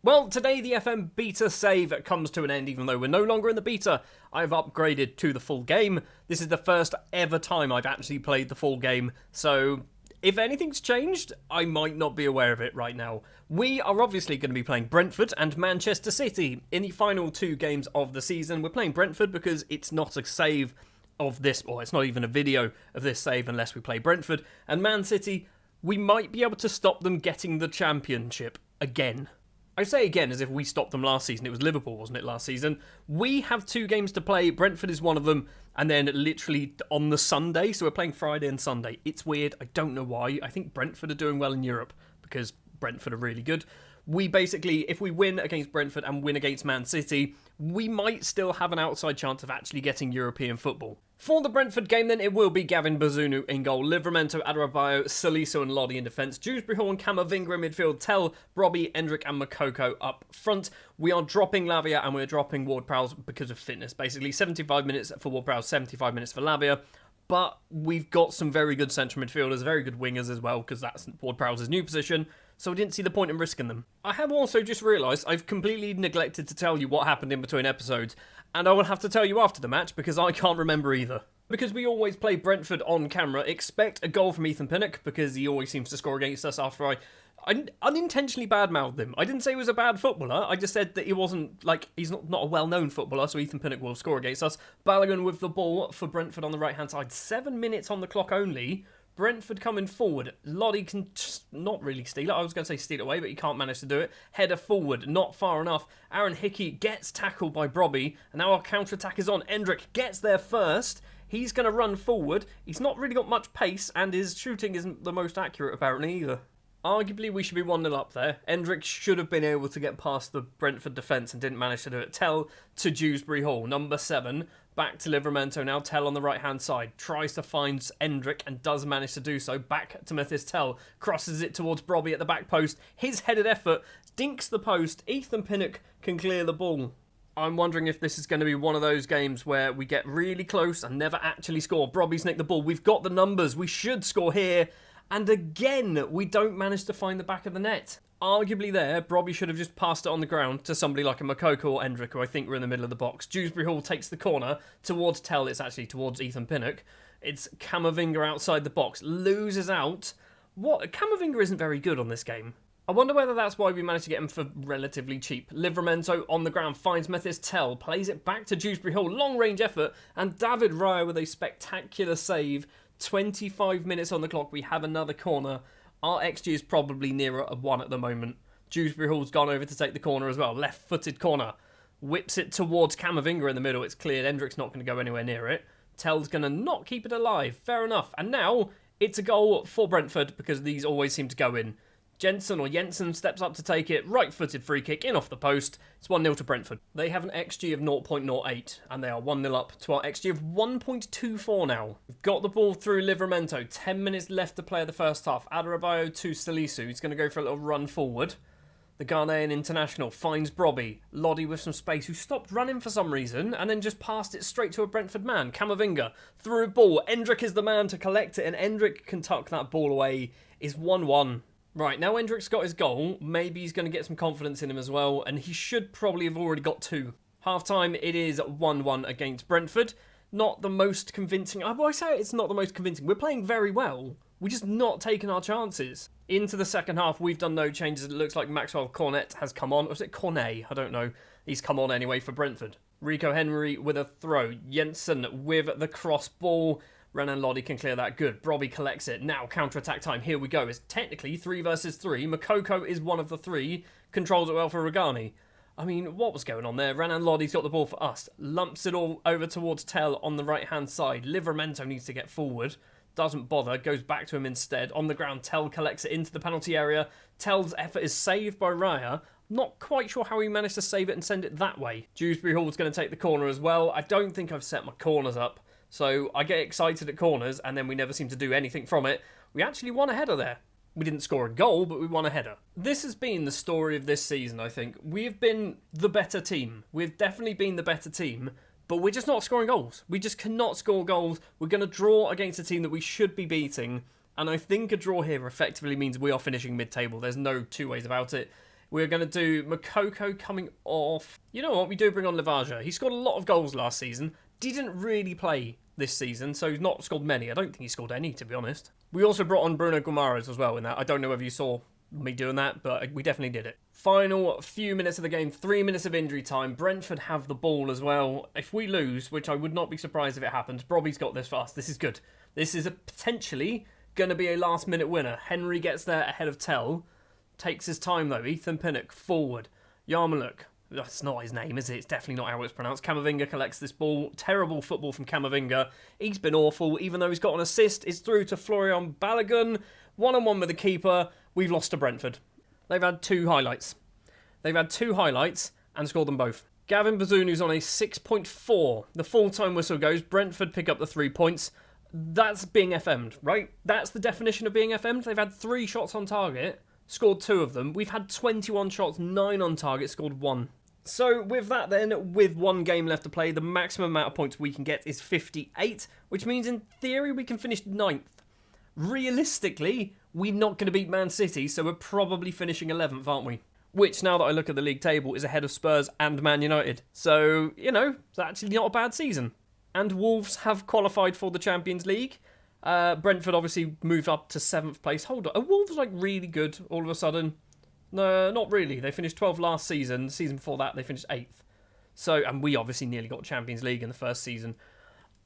Well, today the FM beta save comes to an end, even though we're no longer in the beta. I've upgraded to the full game. This is the first ever time I've actually played the full game, so if anything's changed, I might not be aware of it right now. We are obviously going to be playing Brentford and Manchester City in the final two games of the season. We're playing Brentford because it's not a save of this, or it's not even a video of this save unless we play Brentford. And Man City, we might be able to stop them getting the championship again. I say again as if we stopped them last season. It was Liverpool, wasn't it, last season? We have two games to play. Brentford is one of them. And then literally on the Sunday, so we're playing Friday and Sunday. It's weird. I don't know why. I think Brentford are doing well in Europe because Brentford are really good. We basically, if we win against Brentford and win against Man City, we might still have an outside chance of actually getting European football. For the Brentford game, then, it will be Gavin Bazunu in goal, Livramento, Adarabioyo, Salisu and Lodi in defence, Dewsbury Hall and Camavinga in midfield, Tell, Robbie, Endrick and Makoko up front. We are dropping Lavia and we're dropping Ward-Prowse because of fitness. Basically, 75 minutes for Ward-Prowse, 75 minutes for Lavia. But we've got some very good central midfielders, very good wingers as well, because that's Ward-Prowse's new position, so I didn't see the point in risking them. I have also just realised I've completely neglected to tell you what happened in between episodes, and I will have to tell you after the match because I can't remember either. Because we always play Brentford on camera, expect a goal from Ethan Pinnock because he always seems to score against us after I unintentionally badmouthed him. I didn't say he was a bad footballer, I just said that he wasn't, he's not a well-known footballer, so Ethan Pinnock will score against us. Balogun with the ball for Brentford on the right-hand side. 7 minutes on the clock only. Brentford coming forward. Lodi can not really steal it. I was going to say steal it away, but he can't manage to do it. Header forward, not far enough. Aaron Hickey gets tackled by Brobby, and now our counter-attack is on. Endrick gets there first. He's going to run forward. He's not really got much pace, and his shooting isn't the most accurate, apparently, either. Arguably, we should be 1-0 up there. Endrick should have been able to get past the Brentford defence and didn't manage to do it. Tell to Dewsbury Hall, number 7. Back to Livramento now. Tell on the right-hand side. Tries to find Endrick and does manage to do so. Back to Mathis Tell. Crosses it towards Brobby at the back post. His headed effort dinks the post. Ethan Pinnock can clear the ball. I'm wondering if this is going to be one of those games where we get really close and never actually score. Brobby's nicked the ball. We've got the numbers. We should score here. And again, we don't manage to find the back of the net. Arguably there, Brobby should have just passed it on the ground to somebody like a Makoko or Endrick, who I think were in the middle of the box. Dewsbury Hall takes the corner towards Tell. It's actually towards Ethan Pinnock. It's Camavinga outside the box. Loses out. What? Camavinga isn't very good on this game. I wonder whether that's why we managed to get him for relatively cheap. Livramento on the ground finds Mathis Tell. Plays it back to Dewsbury Hall. Long range effort. And David Raya with a spectacular save. 25 minutes on the clock. We have another corner. Our XG is probably nearer a 1 at the moment. Dewsbury Hall's gone over to take the corner as well. Left-footed corner. Whips it towards Camavinga in the middle. It's cleared. Endrick's not going to go anywhere near it. Tell's going to not keep it alive. Fair enough. And now it's a goal for Brentford because these always seem to go in. Jensen steps up to take it. Right-footed free kick in off the post. It's 1-0 to Brentford. They have an XG of 0.08 and they are 1-0 up to our XG of 1.24 now. We've got the ball through Livramento. 10 minutes left to play the first half. Adarabioyo to Salisu. He's going to go for a little run forward. The Ghanaian international finds Brobby. Lodi with some space, who stopped running for some reason and then just passed it straight to a Brentford man. Camavinga through ball. Endrick is the man to collect it and Endrick can tuck that ball away. Is 1-1. Right, now Endrick's got his goal, maybe he's going to get some confidence in him as well, and he should probably have already got 2. Half-time, it is 1-1 against Brentford. Not the most convincing. I say it's not the most convincing. We're playing very well. We're just not taking our chances. Into the second half, we've done no changes. It looks like Maxwell Cornet has come on. Or is it Cornet? I don't know. He's come on anyway for Brentford. Rico Henry with a throw. Jensen with the cross ball. Renan Lodi can clear that good. Brobby collects it. Now counter-attack time. Here we go. It's technically 3 versus 3. Makoko is one of the 3. Controls it well for Regani. I mean, what was going on there? Renan Lodi's got the ball for us. Lumps it all over towards Tell on the right-hand side. Livramento needs to get forward. Doesn't bother. Goes back to him instead. On the ground, Tell collects it into the penalty area. Tell's effort is saved by Raya. Not quite sure how he managed to save it and send it that way. Dewsbury Hall's going to take the corner as well. I don't think I've set my corners up. So I get excited at corners and then we never seem to do anything from it. We actually won a header there. We didn't score a goal, but we won a header. This has been the story of this season, I think. We've been the better team. We've definitely been the better team, but we're just not scoring goals. We just cannot score goals. We're going to draw against a team that we should be beating, and I think a draw here effectively means we are finishing mid-table. There's no two ways about it. We're going to do Makoko coming off. You know what? We do bring on Lavaja. He scored a lot of goals last season. Didn't really play this season, so he's not scored many. I don't think he scored any, to be honest. We also brought on Bruno Guimaraes as well in that. I don't know whether you saw me doing that, but we definitely did it. Final few minutes of the game, 3 minutes of injury time. Brentford have the ball as well. If we lose, which I would not be surprised if it happens, Brobby's got this fast. This is good. This is potentially going to be a last-minute winner. Henry gets there ahead of Tell. Takes his time, though. Ethan Pinnock, forward. Yarmouk. That's not his name, is it? It's definitely not how it's pronounced. Camavinga collects this ball. Terrible football from Camavinga. He's been awful. Even though he's got an assist, it's through to Florian Balogun. One-on-one with the keeper. We've lost to Brentford. They've had 2 highlights. They've had 2 highlights and scored them both. Gavin Bazunu's on a 6.4. The full-time whistle goes. Brentford pick up the 3 points. That's being FM'd, right? That's the definition of being FM'd. They've had 3 shots on target. Scored 2 of them. We've had 21 shots, 9 on target, scored 1. So with that then, with 1 game left to play, the maximum amount of points we can get is 58, which means in theory we can finish 9th. Realistically, we're not going to beat Man City, so we're probably finishing 11th, aren't we? Which, now that I look at the league table, is ahead of Spurs and Man United. So, you know, it's actually not a bad season. And Wolves have qualified for the Champions League. Brentford obviously moved up to 7th place. Hold on, are Wolves like really good all of a sudden? No, not really. They finished 12th last season. The season before that, they finished 8th. So, and we obviously nearly got Champions League in the first season.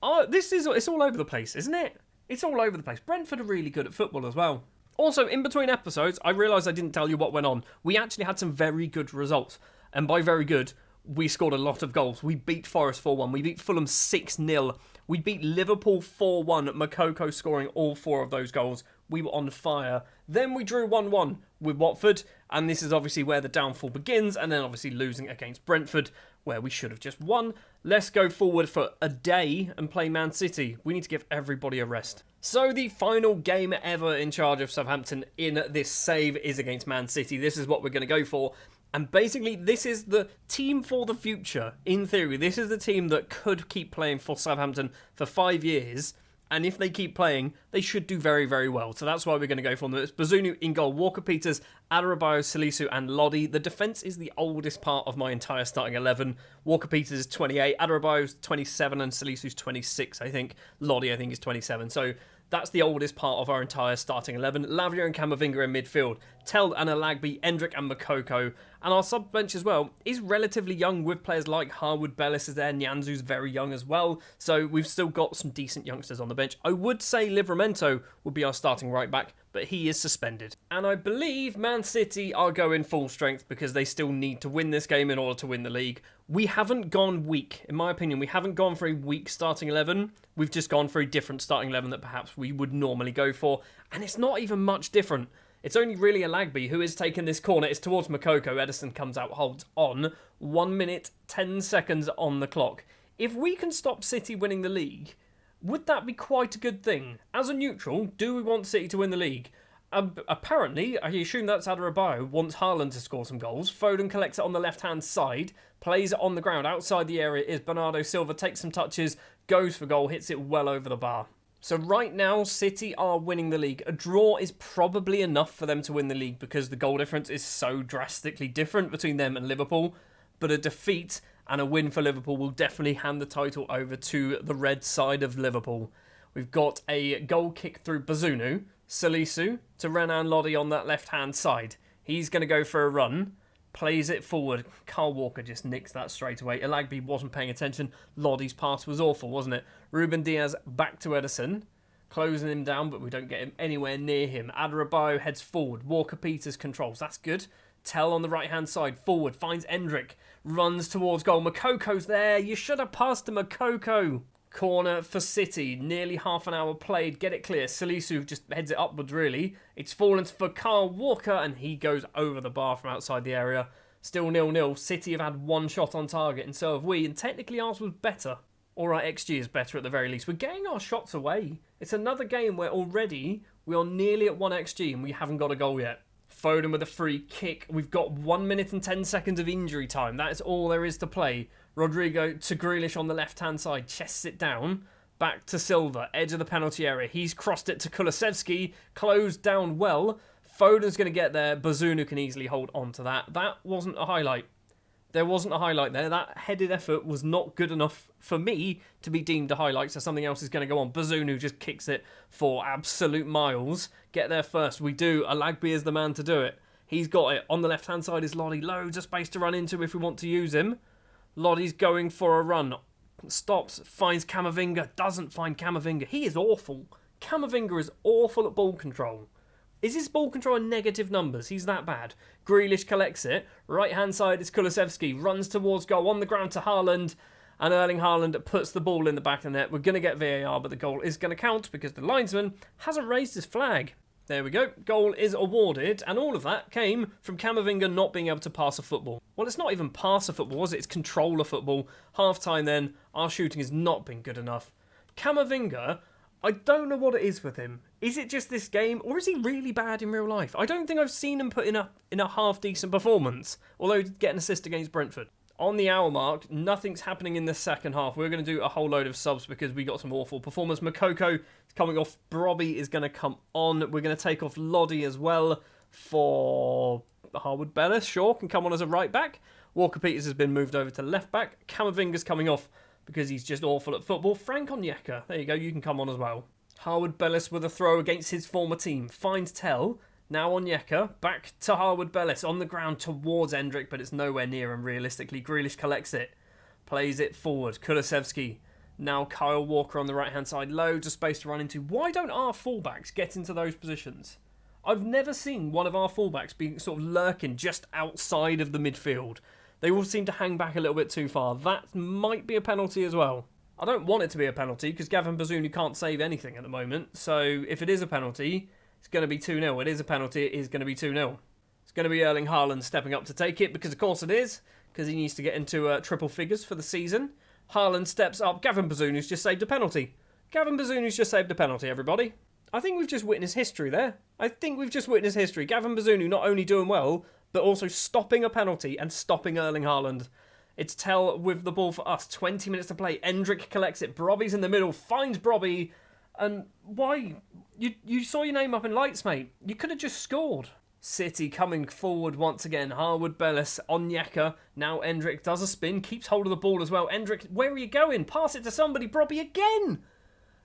It's all over the place, isn't it? It's all over the place. Brentford are really good at football as well. Also, in between episodes, I realised I didn't tell you what went on. We actually had some very good results. And by very good, we scored a lot of goals. We beat Forest 4-1. We beat Fulham 6-0. We beat Liverpool 4-1. Makoko scoring all 4 of those goals. We were on fire. Then we drew 1-1 with Watford. And this is obviously where the downfall begins. And then obviously losing against Brentford, where we should have just won. Let's go forward for a day and play Man City. We need to give everybody a rest. So the final game ever in charge of Southampton in this save is against Man City. This is what we're going to go for. And basically, this is the team for the future. In theory, this is the team that could keep playing for Southampton for 5 years. And if they keep playing, they should do very, very well. So that's why we're going to go for them. It's Bazunu in goal, Walker-Peters, Adarabioyo, Salisu and Lodi. The defence is the oldest part of my entire starting 11. Walker-Peters is 28, Adarabioyo is 27 and Salisu's 26, I think. Lodi, I think, is 27. So that's the oldest part of our entire starting 11. Lavia and Camavinga in midfield. Tell and Alagby, Endrick and Makoko. And our sub-bench as well is relatively young with players like Harwood, Bellis is there, Nyanzu's very young as well. So we've still got some decent youngsters on the bench. I would say Livramento would be our starting right back, but he is suspended. And I believe Man City are going full strength because they still need to win this game in order to win the league. We haven't gone weak. In my opinion, we haven't gone for a weak starting 11. We've just gone for a different starting 11 that perhaps we would normally go for. And it's not even much different. It's only really Alagby who is taking this corner. It's towards Makoko. Edison comes out, holds on. 1 minute, 10 seconds on the clock. If we can stop City winning the league, would that be quite a good thing? As a neutral, do we want City to win the league? Apparently, I assume that's Adarabioyo, wants Haaland to score some goals. Foden collects it on the left-hand side, plays it on the ground. Outside the area is Bernardo Silva, takes some touches, goes for goal, hits it well over the bar. So right now, City are winning the league. A draw is probably enough for them to win the league because the goal difference is so drastically different between them and Liverpool. But a defeat and a win for Liverpool will definitely hand the title over to the red side of Liverpool. We've got a goal kick through Bazunu, Salisu to Renan Lodi on that left-hand side. He's going to go for a run. Plays it forward. Carl Walker just nicks that straight away. Alagby wasn't paying attention. Lodi's pass was awful, wasn't it? Ruben Diaz back to Edison. Closing him down, but we don't get him anywhere near him. Adarabioyo heads forward. Walker-Peters controls. That's good. Tell on the right-hand side. Forward. Finds Endrick. Runs towards goal. Makoko's there. You should have passed to Makoko. Corner for City. Nearly half an hour played. Get it clear. Salisu just heads it upwards, really. It's fallen for Carl Walker, and he goes over the bar from outside the area. Still 0-0. City have had 1 shot on target, and so have we. And technically ours was better. Or our XG is better at the very least. We're getting our shots away. It's another game where already we are nearly at 1 XG, and we haven't got a goal yet. Foden with a free kick. We've got 1 minute and 10 seconds of injury time. That is all there is to play. Rodrigo to Grealish on the left-hand side. Chests it down. Back to Silva. Edge of the penalty area. He's crossed it to Kulusevski. Closed down well. Foden's going to get there. Bazunu can easily hold on to that. That wasn't a highlight. There wasn't a highlight there. That headed effort was not good enough for me to be deemed a highlight, so something else is going to go on. Bazunu just kicks it for absolute miles. Get there first. We do. Alagby is the man to do it. He's got it. On the left-hand side is Lodi. Loads of space to run into if we want to use him. Lodi's going for a run. Stops. Finds Camavinga. Doesn't find Camavinga. He is awful. Camavinga is awful at ball control. Is his ball control in negative numbers? He's that bad. Grealish collects it. Right-hand side is Kulusevski. Runs towards goal. On the ground to Haaland. And Erling Haaland puts the ball in the back of the net. We're going to get VAR, but the goal is going to count because the linesman hasn't raised his flag. There we go. Goal is awarded. And all of that came from Camavinga not being able to pass a football. Well, it's not even pass a football, was it? It's control a football. Half-time then. Our shooting has not been good enough. Camavinga, I don't know what it is with him. Is it just this game, or is he really bad in real life? I don't think I've seen him put in a half-decent performance, although he did get an assist against Brentford. On the hour mark, nothing's happening in the second half. We're going to do a whole load of subs because we got some awful performance. Makoko is coming off. Brobby is going to come on. We're going to take off Lodi as well for Harwood Bellis. Sure, can come on as a right back. Walker Peters has been moved over to left back. Camavinga's coming off because he's just awful at football. Frank Onyeka, there you go, you can come on as well. Harwood Bellis with a throw against his former team. Finds Tell. Now Onyeka, back to Harwood Bellis, on the ground towards Endrick, but it's nowhere near him realistically. Grealish collects it, plays it forward. Kulusevski, now Kyle Walker on the right-hand side. Loads of space to run into. Why don't our fullbacks get into those positions? I've never seen one of our fullbacks be sort of lurking just outside of the midfield. They all seem to hang back a little bit too far. That might be a penalty as well. I don't want it to be a penalty because Gavin Bazunu can't save anything at the moment. So if it is a penalty, it's going to be 2-0. It is a penalty. It is going to be 2-0. It's going to be Erling Haaland stepping up to take it because, of course, it is. Because he needs to get into triple figures for the season. Haaland steps up. Gavin Bazunu's just saved a penalty. Gavin Bazunu's just saved a penalty, everybody. I think we've just witnessed history there. I think we've just witnessed history. Gavin Bazunu not only doing well, but also stopping a penalty and stopping Erling Haaland. It's Tell with the ball for us. 20 minutes to play. Endrick collects it. Brobby's in the middle. Finds Brobby. And why? You saw your name up in lights, mate. You could have just scored. City coming forward once again. Harwood Bellis, Onyeka. Now Endrick does a spin. Keeps hold of the ball as well. Endrick, where are you going? Pass it to somebody. Brobby again.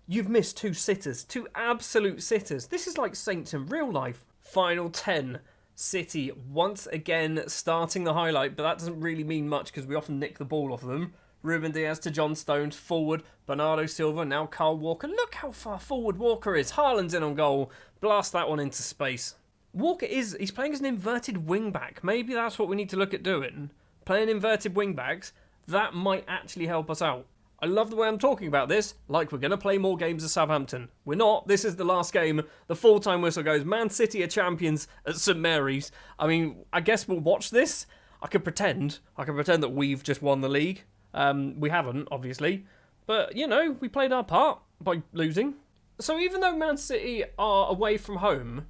You've missed two sitters. Two absolute sitters. This is like Saints in real life. Final 10. City once again starting the highlight, but that doesn't really mean much because we often nick the ball off of them. Ruben Diaz to John Stones, forward, Bernardo Silva, now Carl Walker. Look how far forward Walker is. Haaland's in on goal. Blast that one into space. Walker he's playing as an inverted wing-back. Maybe that's what we need to look at doing. Playing inverted wing-backs, that might actually help us out. I love the way I'm talking about this, like we're going to play more games as Southampton. We're not. This is the last game. The full-time whistle goes. Man City are champions at St Mary's. I mean, I guess we'll watch this. I could pretend that we've just won the league. We haven't, obviously. But, you know, we played our part by losing. So even though Man City are away from home,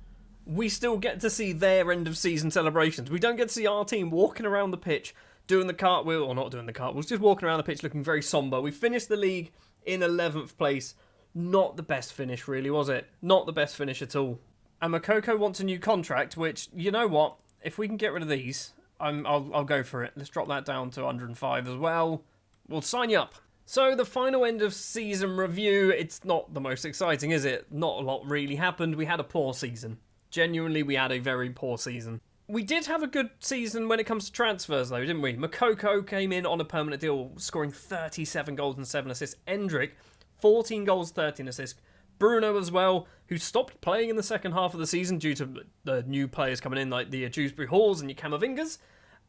we still get to see their end-of-season celebrations. We don't get to see our team walking around the pitch doing the cartwheel, or not doing the cartwheels, just walking around the pitch looking very sombre. We finished the league in 11th place. Not the best finish, really, was it? Not the best finish at all. And Makoko wants a new contract, which, you know what? If we can get rid of these, I'll go for it. Let's drop that down to 105 as well. We'll sign you up. So the final end of season review, it's not the most exciting, is it? Not a lot really happened. We had a poor season. Genuinely, we had a very poor season. We did have a good season when it comes to transfers, though, didn't we? Makoko came in on a permanent deal, scoring 37 goals and 7 assists. Endrick, 14 goals, 13 assists. Bruno as well, who stopped playing in the second half of the season due to the new players coming in, like the Dewsbury Halls and your Camavingas.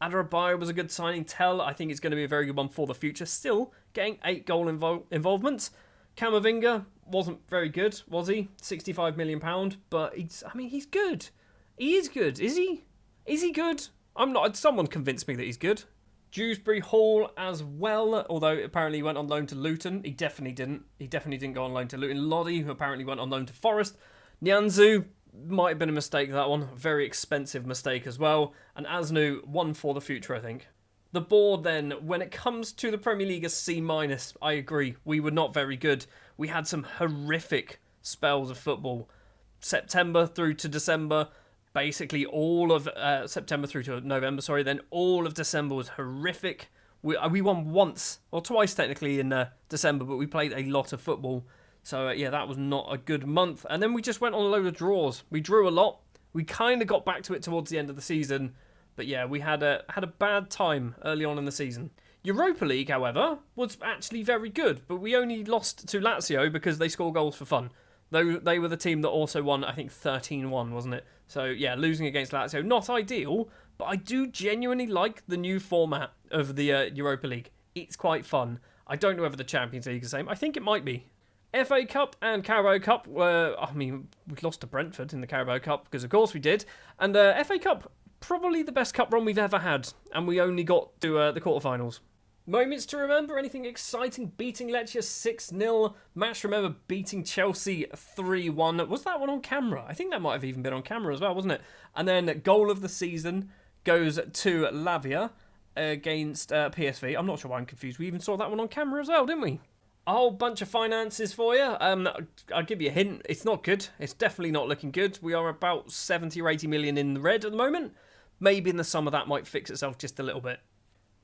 Adarabioyo was a good signing. Tell, I think, is going to be a very good one for the future. Still getting 8 goal involvements. Camavinga wasn't very good, was he? £65 million, but he's good. He is good, is he? Is he good? I'm not. Someone convinced me that he's good. Dewsbury Hall as well, although apparently he went on loan to Luton. He definitely didn't. He definitely didn't go on loan to Luton. Lodi, who apparently went on loan to Forest. Nyanzu, might have been a mistake, that one. Very expensive mistake as well. And Asnu, one for the future, I think. The board then, when it comes to the Premier League, a C-. I agree. We were not very good. We had some horrific spells of football. September through to December. basically all of September through to November, then all of December was horrific. We won once, or twice technically in December, but we played a lot of football. So yeah, that was not a good month. And then we just went on a load of draws. We drew a lot. We kind of got back to it towards the end of the season. But yeah, we had a bad time early on in the season. Europa League, however, was actually very good, but we only lost to Lazio because they score goals for fun. They were the team that also won, I think, 13-1, wasn't it? So yeah, losing against Lazio, not ideal, but I do genuinely like the new format of the Europa League. It's quite fun. I don't know whether the Champions League is the same. I think it might be. FA Cup and Carabao Cup were, we lost to Brentford in the Carabao Cup because of course we did. And FA Cup, probably the best cup run we've ever had. And we only got to the quarterfinals. Moments to remember, anything exciting? Beating Lecce 6-0. Match to remember, beating Chelsea 3-1. Was that one on camera? I think that might have even been on camera as well, wasn't it? And then goal of the season goes to Lavia against PSV. I'm not sure why I'm confused. We even saw that one on camera as well, didn't we? A whole bunch of finances for you. I'll give you a hint. It's not good. It's definitely not looking good. We are about 70 or 80 million in the red at the moment. Maybe in the summer that might fix itself just a little bit.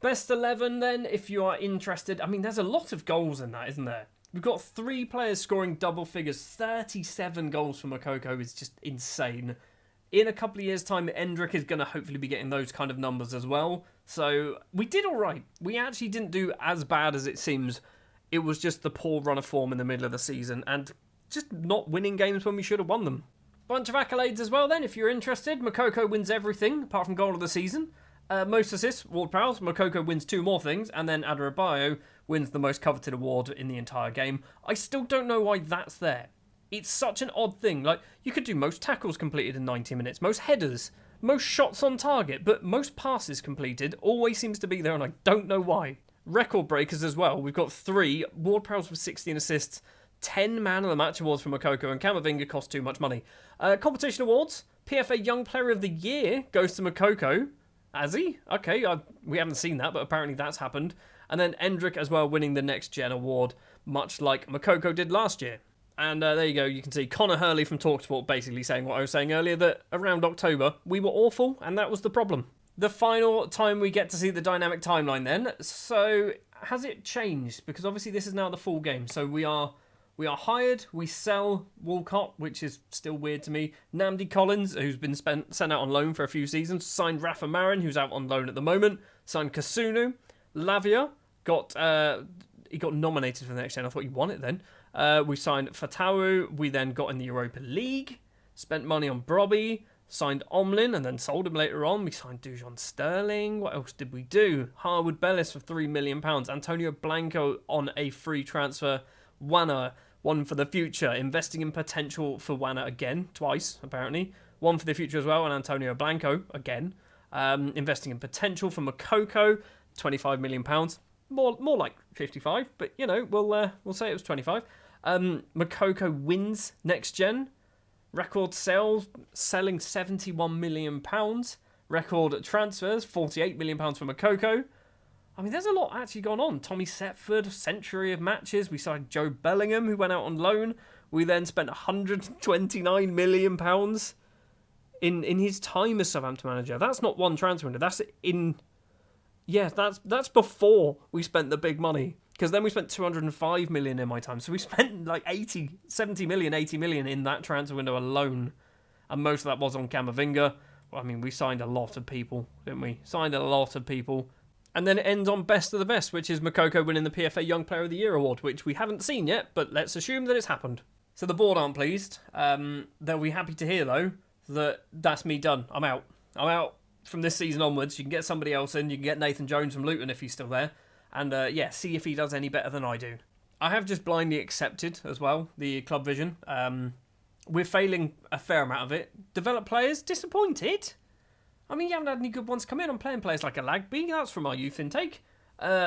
Best 11 then, if you are interested. There's a lot of goals in that, isn't there? We've got 3 players scoring double figures. 37 goals for Moukoko is just insane. In a couple of years' time, Endrick is going to hopefully be getting those kind of numbers as well. So we did all right. We actually didn't do as bad as it seems. It was just the poor run of form in the middle of the season and just not winning games when we should have won them. Bunch of accolades as well then, if you're interested. Moukoko wins everything, apart from goal of the season. Most assists, Ward-Prowse. Moukoko wins 2 more things, and then Adarabioyo wins the most coveted award in the entire game. I still don't know why that's there. It's such an odd thing. Like, you could do most tackles completed in 90 minutes, most headers, most shots on target, but most passes completed always seems to be there, and I don't know why. Record breakers as well. We've got 3. Ward-Prowse with 16 assists, 10 Man of the Match awards for Moukoko, and Camavinga cost too much money. Competition awards. PFA Young Player of the Year goes to Moukoko. Has he? Okay, we haven't seen that, but apparently that's happened. And then Endrick as well winning the Next Gen award, much like Moukoko did last year. And there you go, you can see Connor Hurley from TalkSport basically saying what I was saying earlier, that around October we were awful, and that was the problem. The final time we get to see the dynamic timeline then. So, has it changed? Because obviously this is now the full game. So we are hired, we sell Walcott, which is still weird to me. Namdi Collins, who's been sent out on loan for a few seasons. Signed Rafa Marin, who's out on loan at the moment. Signed Kasunu. Lavia he got nominated for the next gen. I thought he won it then. We signed Fatawu. We then got in the Europa League. Spent money on Brobby. Signed Omlin and then sold him later on. We signed Dujon Sterling. What else did we do? Harwood Bellis for £3 million. Antonio Blanco on a free transfer. Wana, one for the future. Investing in potential for Wana again. Twice, apparently. One for the future as well. And Antonio Blanco again. Investing in potential for Moukoko. £25 million. More like 55, but we'll say it was 25. Moukoko wins next gen. Record sales, selling £71 million. Record transfers, £48 million for Moukoko. There's a lot actually gone on. Tommy Setford, century of matches. We signed Joe Bellingham, who went out on loan. We then spent £129 million in his time as Southampton manager. That's not one transfer window. That's in... Yeah, that's before we spent the big money. Because then we spent 205 million in my time. So we spent like 70 million, 80 million in that transfer window alone. And most of that was on Camavinga. We signed a lot of people, didn't we? Signed a lot of people. And then it ends on best of the best, which is Moukoko winning the PFA Young Player of the Year award, which we haven't seen yet, but let's assume that it's happened. So the board aren't pleased. They'll be happy to hear, though, that that's me done. I'm out. From this season onwards. You can get somebody else in. You can get Nathan Jones from Luton if he's still there. And see if he does any better than I do. I have just blindly accepted as well the club vision. We're failing a fair amount of it. Develop players, disappointed. You haven't had any good ones come in. I'm playing players like a Lagby. That's from our youth intake.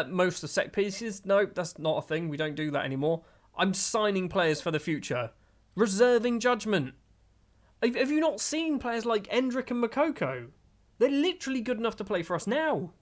Most of the set pieces, no, that's not a thing. We don't do that anymore. I'm signing players for the future. Reserving judgment. Have you not seen players like Endrick and Moukoko? They're literally good enough to play for us now.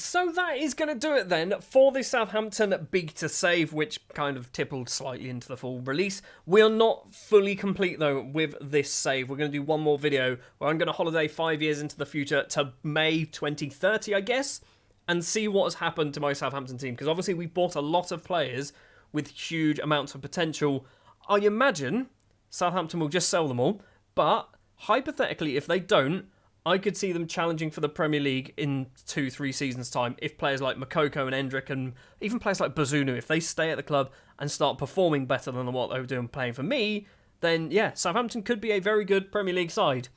So that is going to do it then for the Southampton beta save, which kind of tippled slightly into the full release. We are not fully complete, though, with this save. We're going to do one more video where I'm going to holiday 5 years into the future to May 2030, I guess, and see what has happened to my Southampton team. Because obviously we bought a lot of players with huge amounts of potential. I imagine Southampton will just sell them all, but hypothetically, if they don't, I could see them challenging for the Premier League in 2-3 seasons' time if players like Makoko and Endrick and even players like Bazunu, if they stay at the club and start performing better than what they were doing playing for me, then yeah, Southampton could be a very good Premier League side.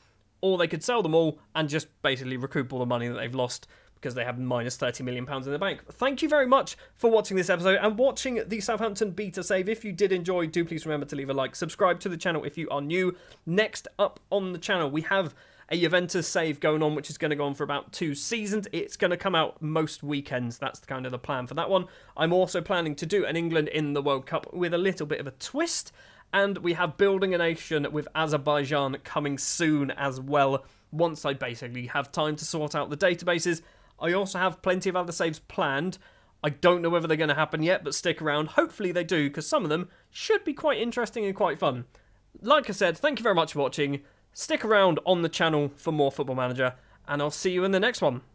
Or they could sell them all and just basically recoup all the money that they've lost because they have minus £30 million in the bank. Thank you very much for watching this episode and watching the Southampton beta save. If you did enjoy, do please remember to leave a like. Subscribe to the channel if you are new. Next up on the channel, we have a Juventus save going on, which is going to go on for about 2 seasons. It's going to come out most weekends. That's kind of the plan for that one. I'm also planning to do an England in the World Cup with a little bit of a twist. And we have Building a Nation with Azerbaijan coming soon as well, once I basically have time to sort out the databases. I also have plenty of other saves planned. I don't know whether they're going to happen yet, but stick around. Hopefully they do, because some of them should be quite interesting and quite fun. Like I said, thank you very much for watching. Stick around on the channel for more Football Manager, and I'll see you in the next one.